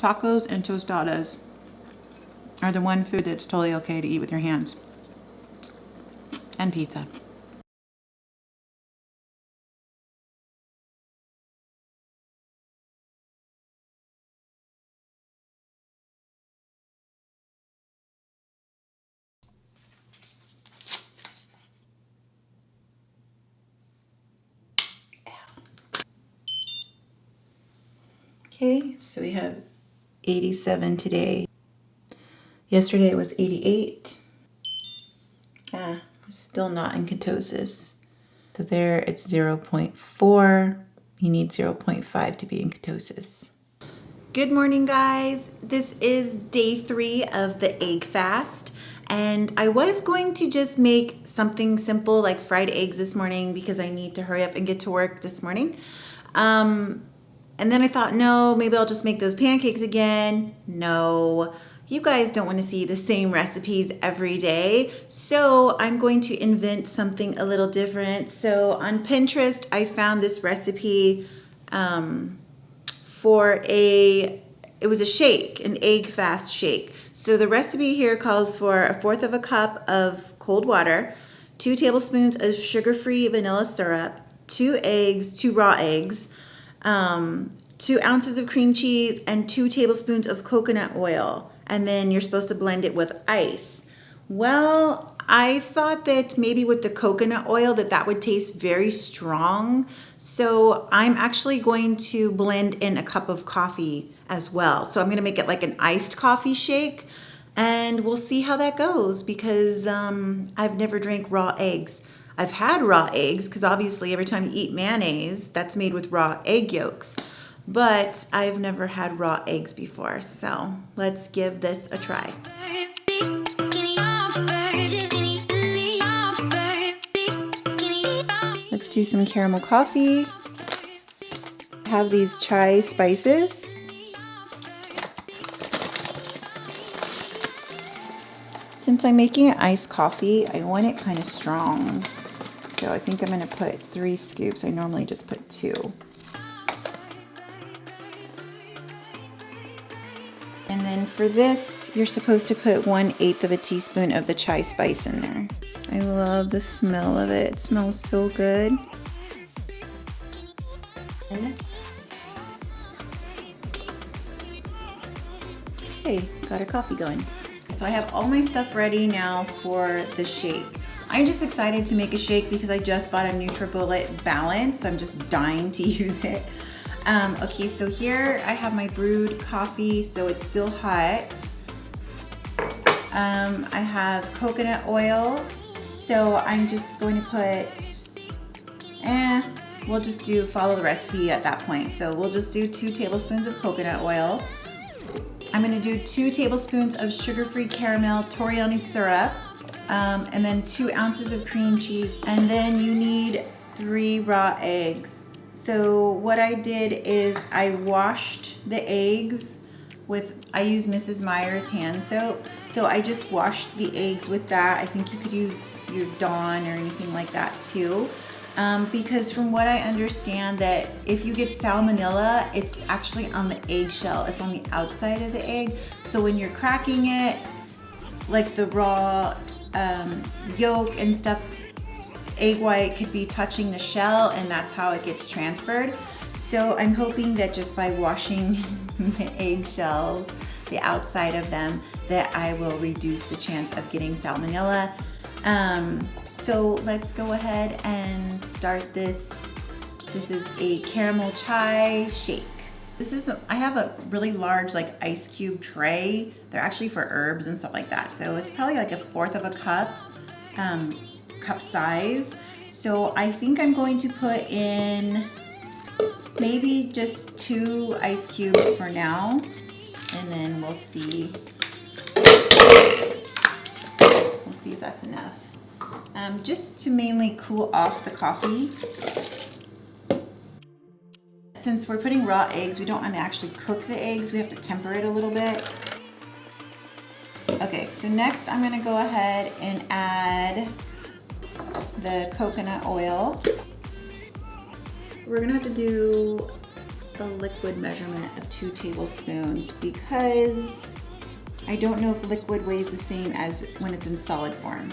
Tacos and tostadas are the one food that's totally okay to eat with your hands. And pizza. Okay, so we have 87 today. Yesterday it was 88. Still not in ketosis. So there it's 0.4. You need 0.5 to be in ketosis. Good morning, guys. This is day 3 of the egg fast. And I was going to just make something simple like fried eggs this morning because I need to hurry up and get to work this morning. And then I thought, no, maybe I'll just make those pancakes again. No, you guys don't want to see the same recipes every day. So I'm going to invent something a little different. So on Pinterest, I found this recipe for it was a shake, an egg fast shake. So the recipe here calls for 1/4 cup of cold water, 2 tablespoons of sugar-free vanilla syrup, 2 eggs, 2 raw eggs, 2 ounces of cream cheese, and 2 tablespoons of coconut oil. And then you're supposed to blend it with ice. Well, I thought that maybe with the coconut oil that would taste very strong. So I'm actually going to blend in a cup of coffee as well. So I'm gonna make it like an iced coffee shake, and we'll see how that goes because I've never drank raw eggs. I've had raw eggs because obviously every time you eat mayonnaise, that's made with raw egg yolks. But I've never had raw eggs before, so let's give this a try. Let's do some caramel coffee. I have these chai spices. Since I'm making an iced coffee, I want it kind of strong. So I think I'm gonna put 3 scoops. I normally just put 2. And then for this, you're supposed to put 1/8 of a teaspoon of the chai spice in there. I love the smell of it. It smells so good. Okay, got our coffee going. So I have all my stuff ready now for the shake. I'm just excited to make a shake because I just bought a NutriBullet Balance. I'm just dying to use it. Okay, so here I have my brewed coffee, so it's still hot. I have coconut oil, so I'm just going to put, we'll just follow the recipe at that point. So we'll just do 2 tablespoons of coconut oil. I'm gonna do 2 tablespoons of sugar-free caramel Toriani syrup, and then 2 ounces of cream cheese, and then you need 3 raw eggs. So what I did is I washed the eggs I use Mrs. Meyer's hand soap. So I just washed the eggs with that. I think you could use your Dawn or anything like that too. Because from what I understand that if you get salmonella, it's actually on the eggshell. It's on the outside of the egg. So when you're cracking it, like the raw yolk and stuff, egg white could be touching the shell, and that's how it gets transferred. So I'm hoping that just by washing the eggshells, the outside of them, that I will reduce the chance of getting salmonella. So let's go ahead and start this. This is a caramel chai shake. I have a really large like ice cube tray. They're actually for herbs and stuff like that. So it's probably like 1/4 cup, cup size. So I think I'm going to put in maybe just 2 ice cubes for now, and then we'll see. We'll see if that's enough. Just to mainly cool off the coffee. Since we're putting raw eggs, we don't want to actually cook the eggs. We have to temper it a little bit. Okay, so next I'm going to go ahead and add the coconut oil. We're going to have to do the liquid measurement of 2 tablespoons because I don't know if liquid weighs the same as when it's in solid form.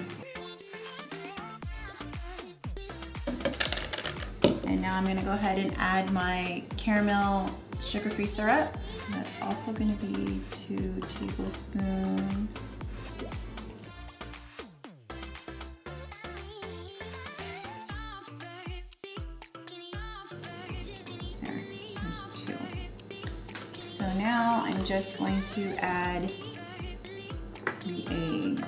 And now I'm gonna go ahead and add my caramel sugar-free syrup. That's also gonna be 2 tablespoons. There, there's 2. So now I'm just going to add the eggs.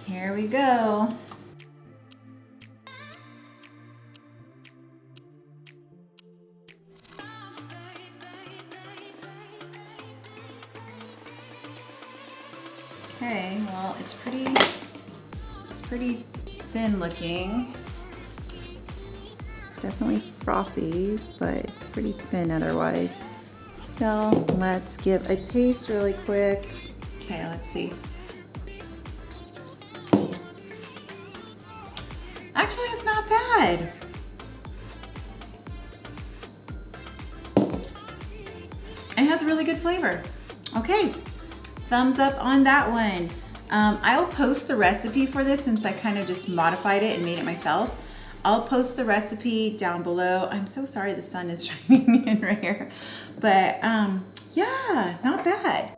Here we go. Okay, well, it's pretty thin looking. Definitely frothy, but it's pretty thin otherwise. So let's give a taste really quick. Okay, let's see. Actually, it's not bad. It has a really good flavor. Okay, thumbs up on that one. I'll post the recipe for this since I kind of just modified it and made it myself. I'll post the recipe down below. I'm so sorry the sun is shining in right here. But yeah, not bad.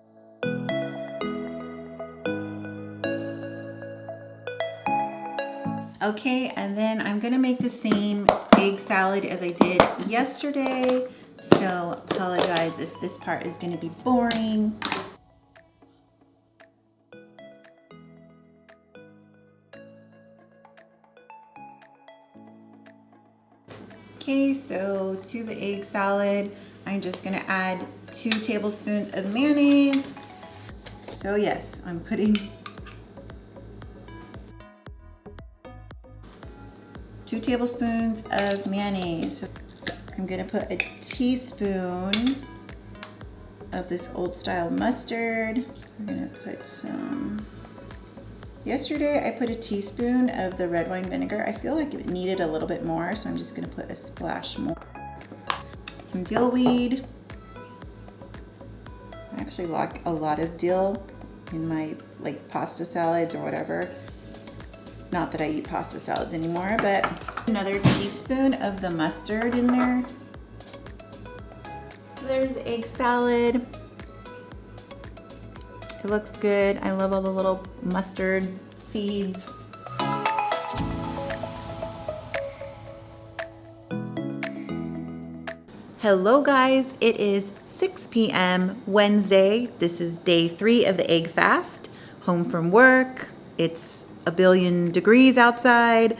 Okay, and then I'm gonna make the same egg salad as I did yesterday. So apologize if this part is gonna be boring. Okay, so to the egg salad, I'm just gonna add 2 tablespoons of mayonnaise. So yes, I'm putting 2 tablespoons of mayonnaise. I'm gonna put a teaspoon of this old style mustard. I'm gonna put some, yesterday I put a teaspoon of the red wine vinegar. I feel like it needed a little bit more, so I'm just gonna put a splash more. Some dill weed. I actually like a lot of dill in my like pasta salads or whatever. Not that I eat pasta salads anymore, but another teaspoon of the mustard in there. So there's the egg salad. It looks good. I love all the little mustard seeds. Hello guys, it is 6 p.m. Wednesday. This is day 3 of the egg fast. Home from work. It's a billion degrees outside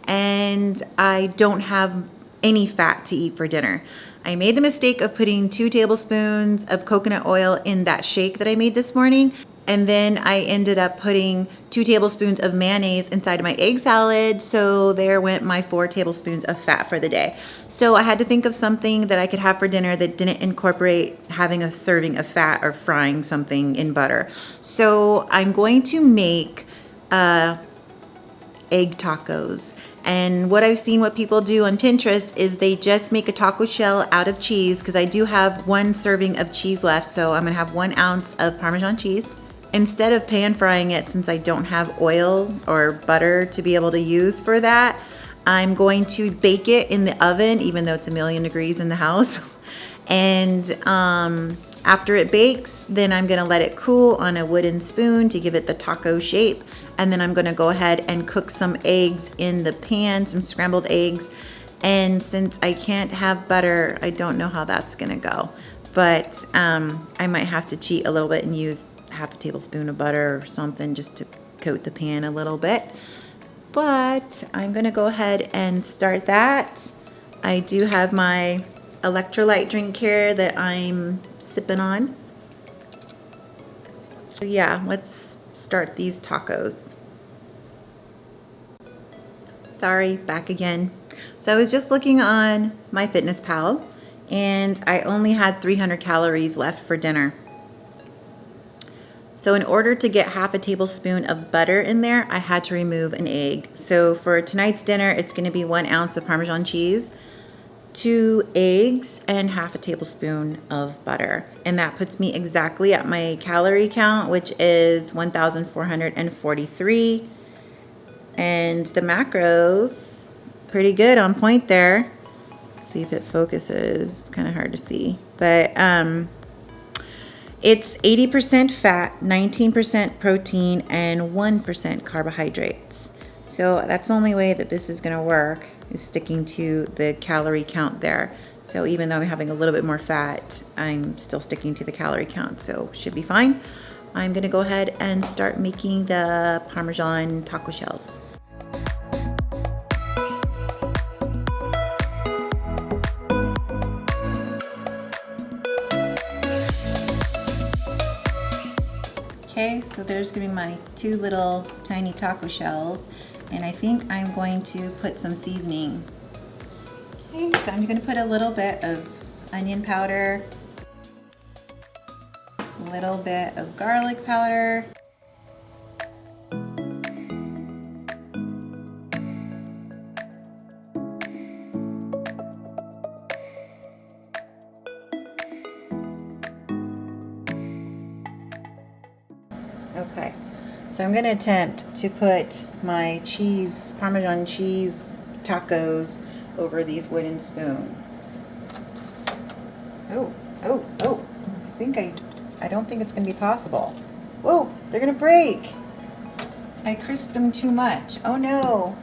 and I don't have any fat to eat for dinner. I made the mistake of putting 2 tablespoons of coconut oil in that shake that I made this morning, and then I ended up putting 2 tablespoons of mayonnaise inside of my egg salad, so there went my 4 tablespoons of fat for the day. So I had to think of something that I could have for dinner that didn't incorporate having a serving of fat or frying something in butter. So I'm going to make egg tacos. And what I've seen what people do on Pinterest is they just make a taco shell out of cheese, because I do have 1 serving of cheese left, so I'm gonna have 1 ounce of Parmesan cheese. Instead of pan frying it, since I don't have oil or butter to be able to use for that, I'm going to bake it in the oven, even though it's a million degrees in the house. And after it bakes, then I'm gonna let it cool on a wooden spoon to give it the taco shape. And then I'm gonna go ahead and cook some eggs in the pan, some scrambled eggs. And since I can't have butter, I don't know how that's gonna go. But I might have to cheat a little bit and use half a tablespoon of butter or something just to coat the pan a little bit. But I'm gonna go ahead and start that. I do have my electrolyte drink here that I'm sipping on. So yeah, let's start these tacos. Sorry, back again. So I was just looking on MyFitnessPal and I only had 300 calories left for dinner. So in order to get half a tablespoon of butter in there, I had to remove an egg. So for tonight's dinner, it's gonna be 1 ounce of Parmesan cheese, 2 eggs, and half a tablespoon of butter. And that puts me exactly at my calorie count, which is 1,443. And the macros, pretty good, on point there. See if it focuses. It's kind of hard to see, but it's 80% fat, 19% protein, and 1% carbohydrates. So that's the only way that this is gonna work, is sticking to the calorie count there. So even though I'm having a little bit more fat, I'm still sticking to the calorie count, so should be fine. I'm gonna go ahead and start making the Parmesan taco shells. Okay, so there's gonna be my 2 little tiny taco shells, and I think I'm going to put some seasoning. Okay, so I'm gonna put a little bit of onion powder, a little bit of garlic powder, okay. So I'm gonna attempt to put my cheese, Parmesan cheese tacos over these wooden spoons. Oh, I don't think it's gonna be possible. Whoa, they're gonna break. I crisped them too much. Oh no,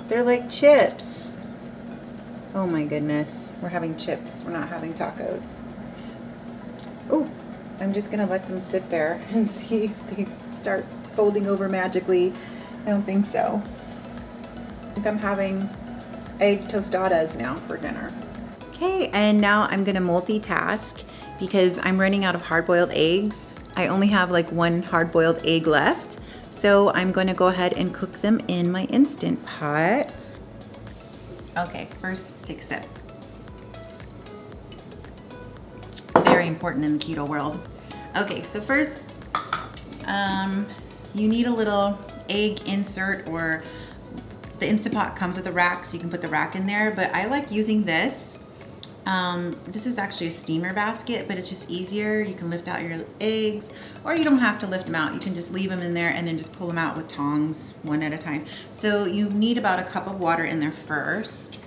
they're like chips. Oh my goodness, we're having chips, we're not having tacos. Oh, I'm just gonna let them sit there and see if they start folding over magically. I don't think so. I think I'm having egg tostadas now for dinner. Okay, and now I'm gonna multitask because I'm running out of hard-boiled eggs. I only have like 1 hard-boiled egg left. So I'm gonna go ahead and cook them in my Instant Pot. Okay, first take a sip. Very important in the keto world. Okay, so first, you need a little egg insert, or the Instant Pot comes with a rack, so you can put the rack in there, but I like using this. This is actually a steamer basket, but it's just easier. You can lift out your eggs, or you don't have to lift them out. You can just leave them in there and then just pull them out with tongs, 1 at a time. So you need about a cup of water in there first.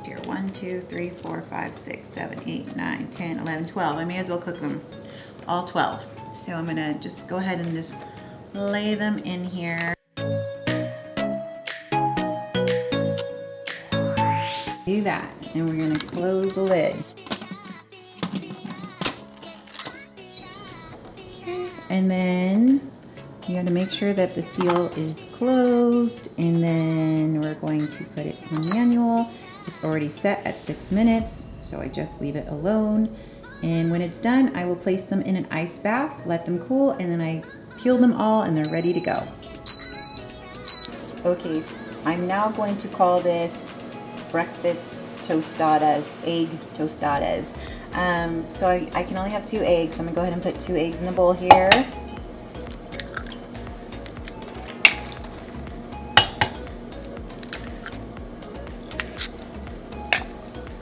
Here, 1, 2, 3, 4, 5, 6, 7, 8, 9, 10, 11, 12. I may as well cook them all 12. So I'm gonna just go ahead and just lay them in here. Do that, and we're gonna close the lid. And then you have to make sure that the seal is closed, and then we're going to put it on manual. It's already set at 6 minutes, so I just leave it alone. And when it's done, I will place them in an ice bath, let them cool, and then I peel them all and they're ready to go. Okay, I'm now going to call this breakfast tostadas, egg tostadas. So I can only have 2 eggs. I'm gonna go ahead and put 2 eggs in the bowl here.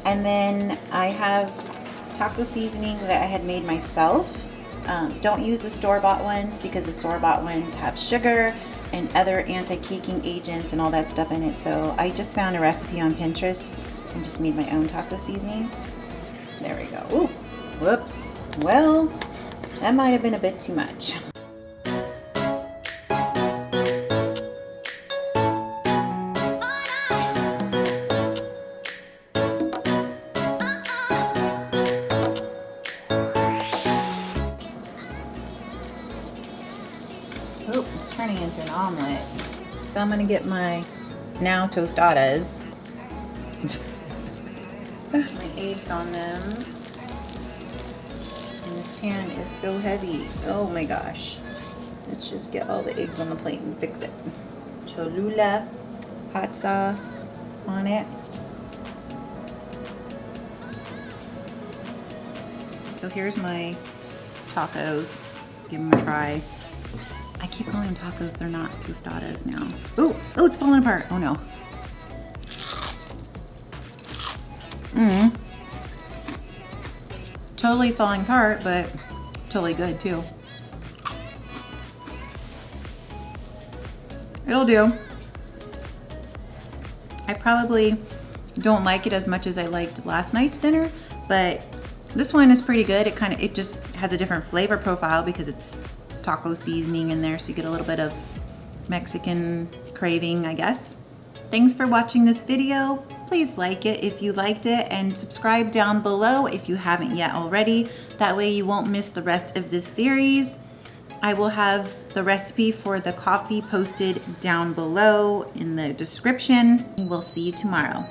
And then I have taco seasoning that I had made myself. Don't use the store-bought ones because the store-bought ones have sugar and other anti-caking agents and all that stuff in it. So I just found a recipe on Pinterest and just made my own taco seasoning. There we go. Ooh, whoops. Well, that might have been a bit too much. Oh, it's turning into an omelet. So I'm gonna get my now tostadas. My eggs on them. And this pan is so heavy. Oh my gosh. Let's just get all the eggs on the plate and fix it. Cholula hot sauce on it. So here's my tacos. Give them a try. I keep calling them tacos. They're not tostadas now. Ooh, oh, it's falling apart. Oh no. Totally falling apart, but totally good too. It'll do. I probably don't like it as much as I liked last night's dinner, but this one is pretty good. It just has a different flavor profile because it's taco seasoning in there, so you get a little bit of Mexican craving, I guess. Thanks for watching this video. Please like it if you liked it and subscribe down below if you haven't yet already. That way you won't miss the rest of this series. I will have the recipe for the coffee posted down below in the description. We'll see you tomorrow.